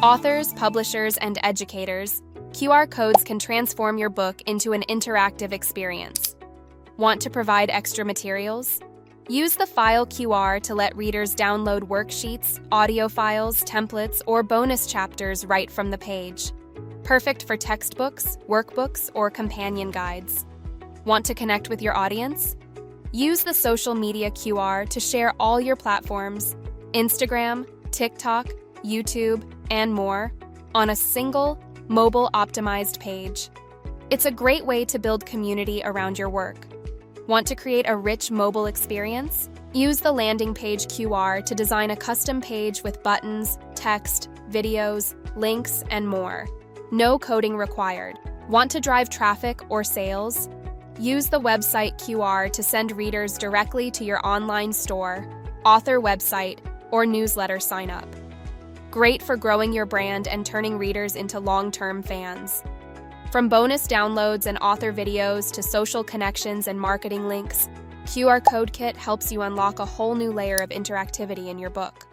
Authors, publishers, and educators, QR codes can transform your book into an interactive experience. Want to provide extra materials? Use the file QR to let readers download worksheets, audio files, templates, or bonus chapters right from the page. Perfect for textbooks, workbooks, or companion guides. Want to connect with your audience? Use the social media QR to share all your platforms, Instagram, TikTok, YouTube, and more, on a single, mobile-optimized page. It's a great way to build community around your work. Want to create a rich mobile experience? Use the landing page QR to design a custom page with buttons, text, videos, links, and more. No coding required. Want to drive traffic or sales? Use the website QR to send readers directly to your online store, author website, or newsletter sign-up. Great for growing your brand and turning readers into long-term fans. From bonus downloads and author videos to social connections and marketing links, QR Code Kit helps you unlock a whole new layer of interactivity in your book.